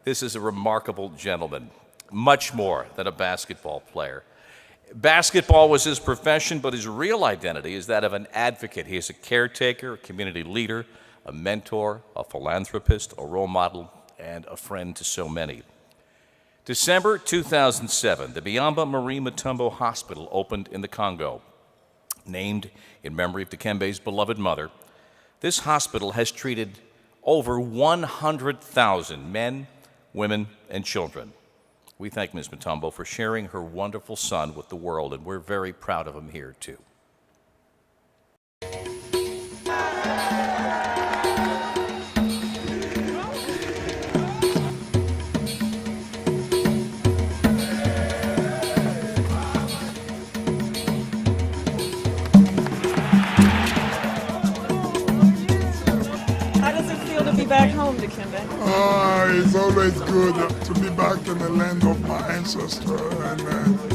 This is a remarkable gentleman, much more than a basketball player. Basketball was his profession, but his real identity is that of an advocate. He is a caretaker, a community leader, a mentor, a philanthropist, a role model, and a friend to so many. December 2007, the Biamba Marie Mutumbo Hospital opened in the Congo. Named in memory of Dikembe's beloved mother, this hospital has treated over 100,000 men, women, and children. We thank Ms. Mutumbo for sharing her wonderful son with the world, and we're very proud of him here, too. Back home, Dikembe. It's always good to be back in the land of my ancestors and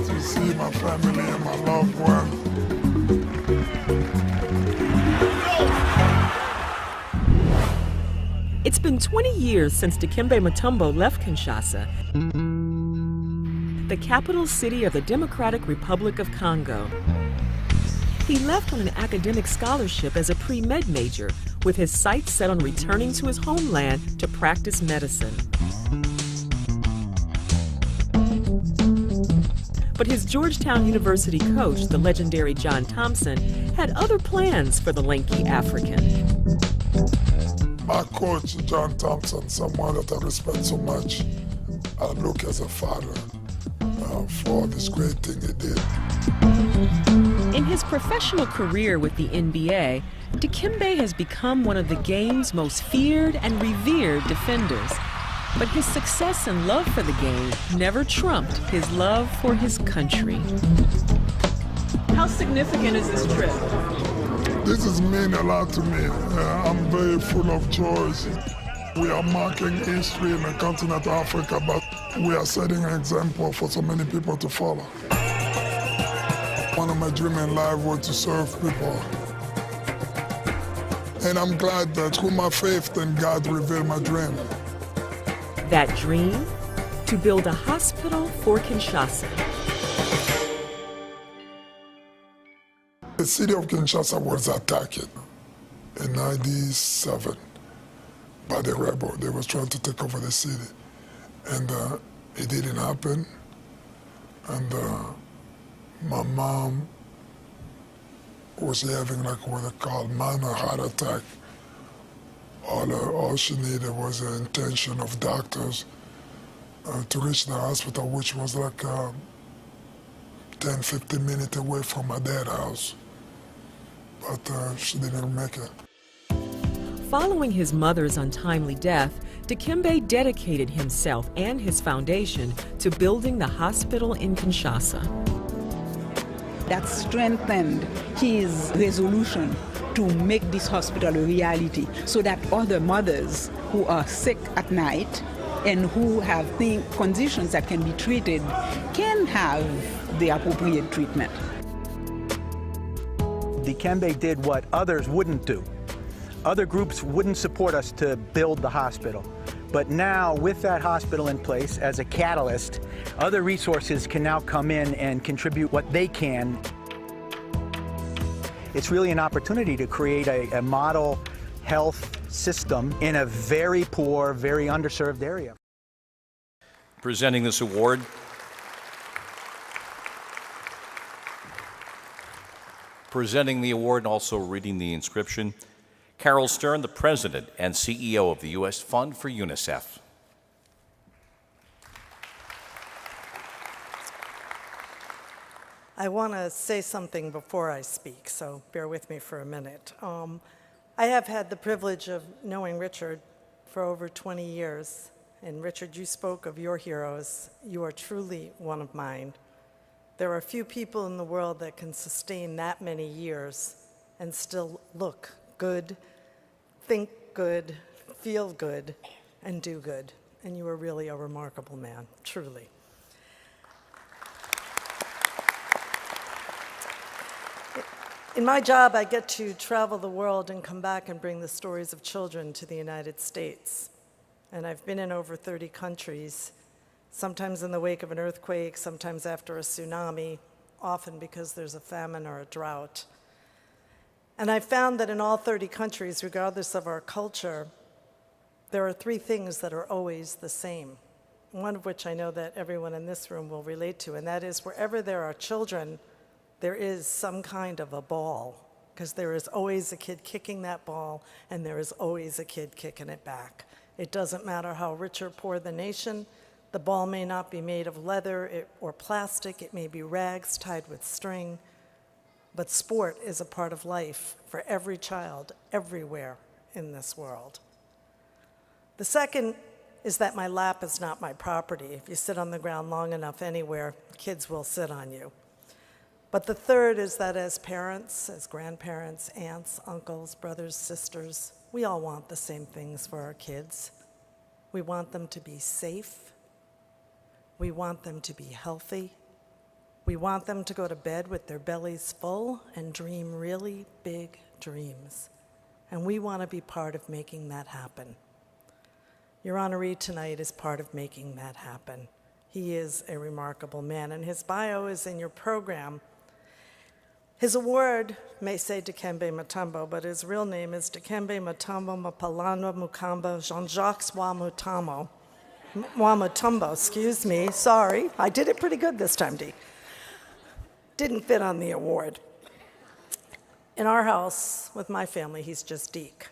to see my family and my loved ones. It's been 20 years since Dikembe Mutombo left Kinshasa, the capital city of the Democratic Republic of Congo. He left on an academic scholarship as a pre-med major, with his sights set on returning to his homeland to practice medicine. But his Georgetown University coach, the legendary John Thompson, had other plans for the lanky African. My coach, John Thompson, someone that I respect so much, I look as a father for this great thing he did. In his professional career with the NBA, Dikembe has become one of the game's most feared and revered defenders. But his success and love for the game never trumped his love for his country. How significant is this trip? This has meant a lot to me. I'm very full of joy. We are marking history in the continent of Africa, but we are setting an example for so many people to follow. One of my dreams in life was to serve people. And I'm glad that through my faith, then God revealed my dream. That dream? To build a hospital for Kinshasa. The city of Kinshasa was attacked in 1997 by the rebel. They were trying to take over the city. And it didn't happen. And my mom was having like what they call minor heart attack. All she needed was the intention of doctors to reach the hospital, which was like 10, 15 minutes away from my dad's house. But she didn't make it. Following his mother's untimely death, Dikembe dedicated himself and his foundation to building the hospital in Kinshasa. That strengthened his resolution to make this hospital a reality so that other mothers who are sick at night and who have conditions that can be treated can have the appropriate treatment. Dikembe did what others wouldn't do. Other groups wouldn't support us to build the hospital. But now, with that hospital in place as a catalyst, other resources can now come in and contribute what they can. It's really an opportunity to create a model health system in a very poor, very underserved area. Presenting this award, and also reading the inscription, Carol Stern, the President and CEO of the U.S. Fund for UNICEF. I want to say something before I speak, so bear with me for a minute. I have had the privilege of knowing Richard for over 20 years. And Richard, you spoke of your heroes. You are truly one of mine. There are few people in the world that can sustain that many years and still look good, think good, feel good, and do good. And you are really a remarkable man, truly. In my job, I get to travel the world and come back and bring the stories of children to the United States. and I've been in over 30 countries, sometimes in the wake of an earthquake, sometimes after a tsunami, often because there's a famine or a drought. And I found that in all 30 countries, regardless of our culture, there are three things that are always the same, one of which I know that everyone in this room will relate to, and that is wherever there are children, there is some kind of a ball, because there is always a kid kicking that ball, and there is always a kid kicking it back. It doesn't matter how rich or poor the nation, the ball may not be made of leather or plastic, it may be rags tied with string, but sport is a part of life for every child everywhere in this world. The second is that my lap is not my property. If you sit on the ground long enough anywhere, kids will sit on you. But the third is that as parents, as grandparents, aunts, uncles, brothers, sisters, we all want the same things for our kids. We want them to be safe. We want them to be healthy. We want them to go to bed with their bellies full and dream really big dreams. And we want to be part of making that happen. Your honoree tonight is part of making that happen. He is a remarkable man, and his bio is in your program. His award may say Dikembe Mutumbo, but his real name is Dikembe Mutumbo Mapalana Mukamba Jean-Jacques Mutumbo, excuse me, sorry. I did it pretty good this time, Dee. Didn't fit on the award. In our house, with my family, he's just Deke.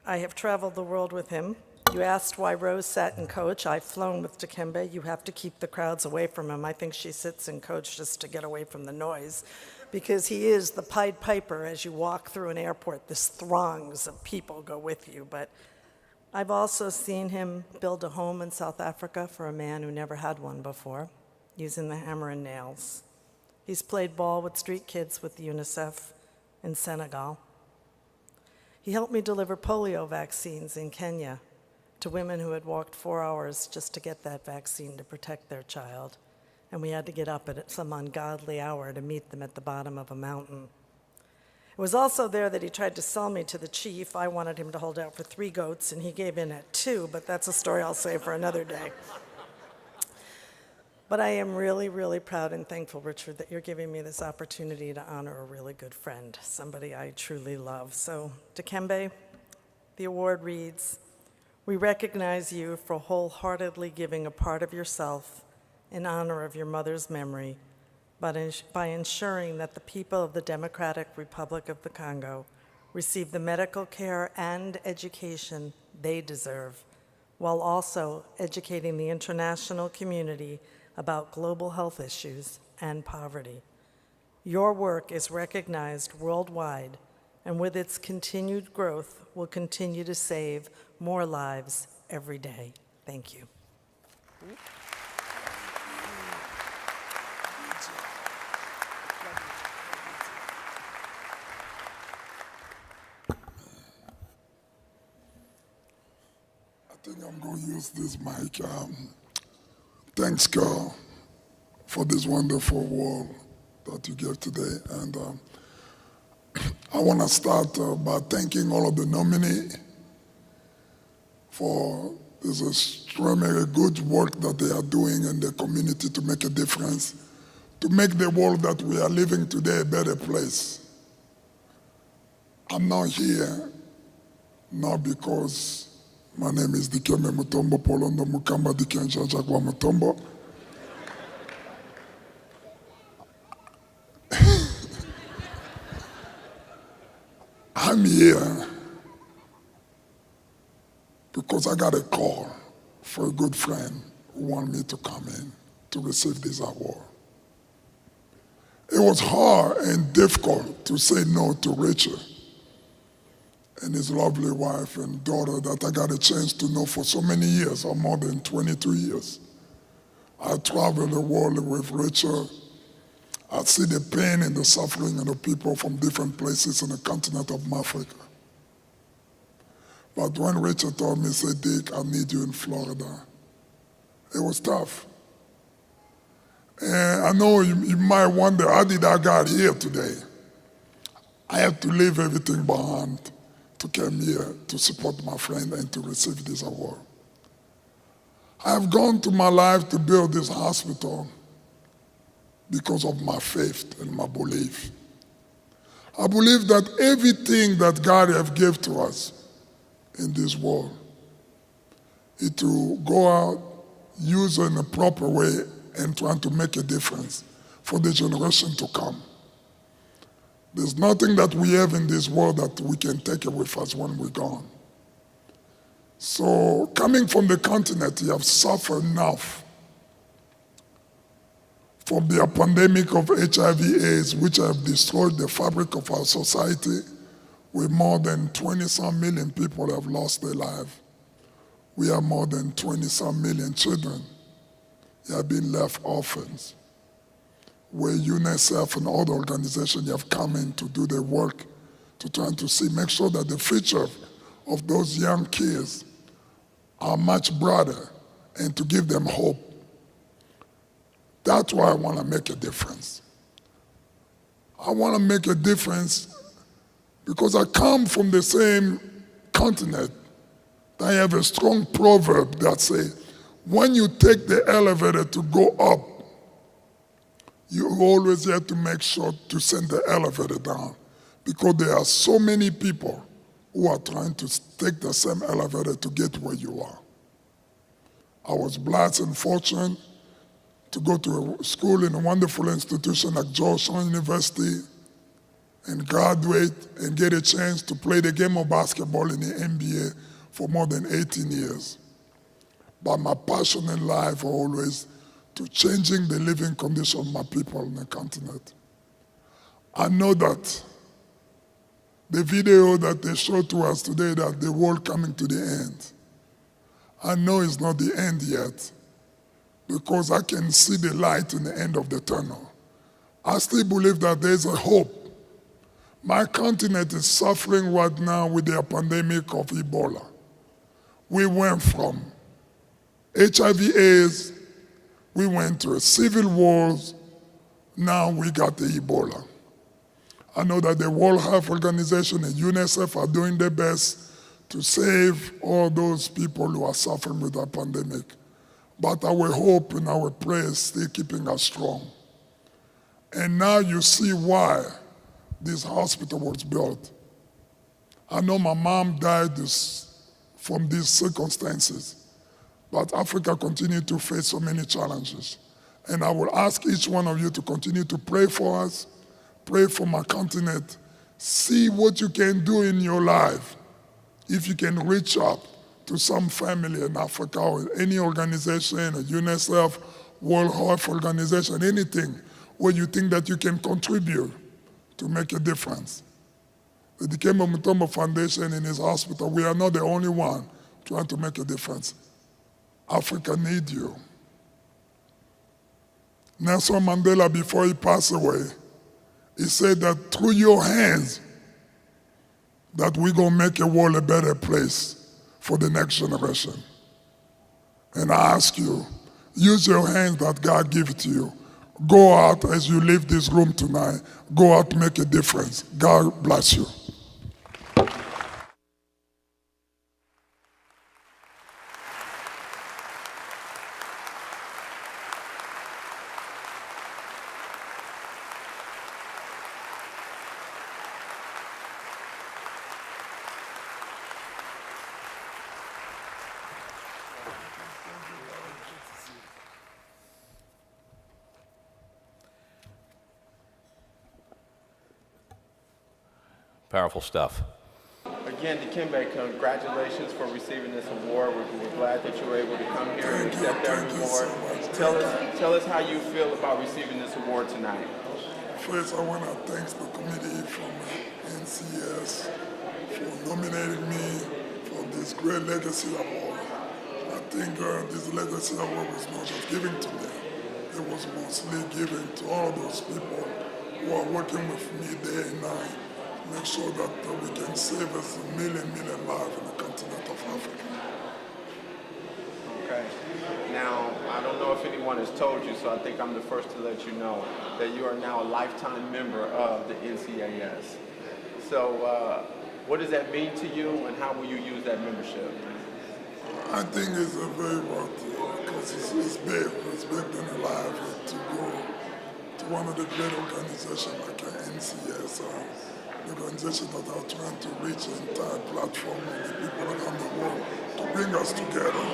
I have traveled the world with him. You asked why Rose sat in coach. I've flown with Dikembe. You have to keep the crowds away from him. I think she sits in coach just to get away from the noise, because he is the Pied Piper as you walk through an airport. This throngs of people go with you. But I've also seen him build a home in South Africa for a man who never had one before, using the hammer and nails. He's played ball with street kids with UNICEF in Senegal. He helped me deliver polio vaccines in Kenya to women who had walked 4 hours just to get that vaccine to protect their child. And we had to get up at some ungodly hour to meet them at the bottom of a mountain. It was also there that he tried to sell me to the chief. I wanted him to hold out for 3 goats, and he gave in at 2, but that's a story I'll save for another day. But I am really, really proud and thankful, Richard, that you're giving me this opportunity to honor a really good friend, somebody I truly love. So, Dikembe, the award reads, "We recognize you for wholeheartedly giving a part of yourself in honor of your mother's memory, but by ensuring that the people of the Democratic Republic of the Congo receive the medical care and education they deserve, while also educating the international community about global health issues and poverty. Your work is recognized worldwide, and with its continued growth, will continue to save more lives every day. Thank you." I think I'm going to use this mic. Thanks, Carl, for this wonderful award that you gave today. And I want to start by thanking all of the nominees for this extremely good work that they are doing in the community to make a difference, to make the world that we are living today a better place. I'm not here, not because my name is Dikembe Mutumbo Polondo Mukamba Dikembe Jean-Jacques Mutumbo. I'm here because I got a call for a good friend who wanted me to come in to receive this award. It was hard and difficult to say no to Richard and his lovely wife and daughter that I got a chance to know for so many years, or more than 22 years. I traveled the world with Richard. I see the pain and the suffering of the people from different places in the continent of Africa. But when Richard told me, say, "Dick, I need you in Florida," it was tough. And I know you might wonder, how did I get here today? I had to leave everything behind to come here to support my friend and to receive this award. I've gone to my life to build this hospital because of my faith and my belief. I believe that everything that God has given to us in this world is to go out, use it in a proper way, and trying to make a difference for the generation to come. There's nothing that we have in this world that we can take it with us when we're gone. So coming from the continent, you have suffered enough from the pandemic of HIV/AIDS, which have destroyed the fabric of our society, where more than 20-some million people have lost their life. We have more than 20-some million children that have been left orphans, where UNICEF and other organizations have come in to do their work to try to make sure that the future of those young kids are much brighter and to give them hope. That's why I want to make a difference. I want to make a difference because I come from the same continent. I have a strong proverb that says, when you take the elevator to go up, you always have to make sure to send the elevator down, because there are so many people who are trying to take the same elevator to get where you are. I was blessed and fortunate to go to a school in a wonderful institution like Georgetown University and graduate and get a chance to play the game of basketball in the NBA for more than 18 years. But my passion in life always to changing the living condition of my people on the continent. I know that the video that they showed to us today, that the world coming to the end, I know it's not the end yet, because I can see the light in the end of the tunnel. I still believe that there's a hope. My continent is suffering right now with the pandemic of Ebola. We went from HIV/AIDS, we went to a civil wars, now we got the Ebola. I know that the World Health Organization and UNICEF are doing their best to save all those people who are suffering with the pandemic. But our hope and our prayers still keeping us strong. And now you see why this hospital was built. I know my mom died from these circumstances, but Africa continued to face so many challenges. And I will ask each one of you to continue to pray for us, pray for my continent, see what you can do in your life. If you can reach out to some family in Africa or any organization, a UNICEF, World Health Organization, anything where you think that you can contribute to make a difference. The Dikembe Mutumbo Foundation in his hospital, we are not the only one trying to make a difference. Africa needs you. Nelson Mandela, before he passed away, he said that through your hands, that we're going to make a world a better place for the next generation. And I ask you, use your hands that God gives to you. Go out as you leave this room tonight. Go out to make a difference. God bless you. Powerful stuff. Again, Dikembe, congratulations for receiving this award. We're glad that you were able to come here and accept our award. Tell us how you feel about receiving this award tonight. First, I want to thank the committee from NCS for nominating me for this great legacy award. I think this legacy award was not just given to me. It was mostly given to all those people who are working with me day and night. Make sure that we can save us a million lives in the continent of Africa. Okay. Now, I don't know if anyone has told you, so I think I'm the first to let you know that you are now a lifetime member of the NCAS. So what does that mean to you, and how will you use that membership? I think it's a very big. It's big than alive to go to one of the great organizations like NCS, the organization that are trying to reach the entire platform of the people around the world to bring us together,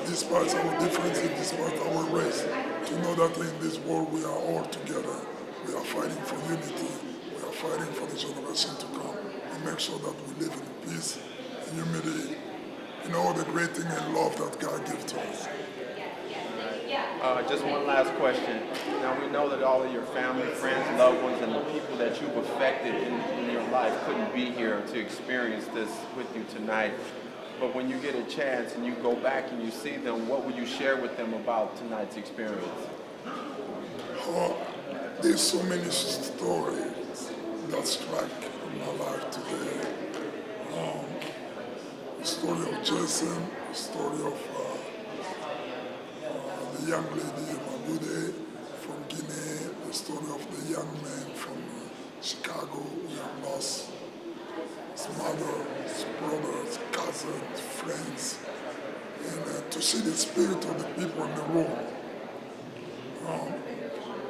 despite our differences, despite our race, to know that in this world we are all together. We are fighting for unity. We are fighting for the generation to come and make sure that we live in peace, humility, and all the great things and love that God gives to us. Just one last question. Now we know that all of your family, friends, loved ones, and the people that you've affected in your life couldn't be here to experience this with you tonight. But when you get a chance and you go back and you see them, what would you share with them about tonight's experience? There's so many stories that strike my life today. The story of Jason, the story of the young lady Mabude from Guinea, the story of the young man from Chicago who have lost his mother, his brother, his cousin, his friends, and to see the spirit of the people in the room,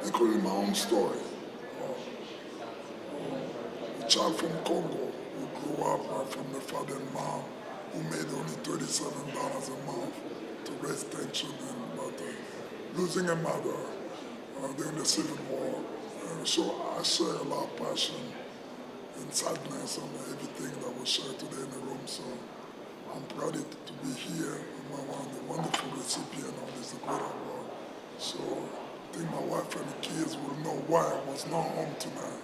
including my own story. A child from Congo who grew up from the father and mom who made only $37 a month to raise 10 children, but losing a mother during the Civil War. So I share a lot of passion and sadness on everything that was shared today in the room. So I'm proud to be here. I'm one of the wonderful recipients of this great award. So I think my wife and the kids will know why I was not home tonight.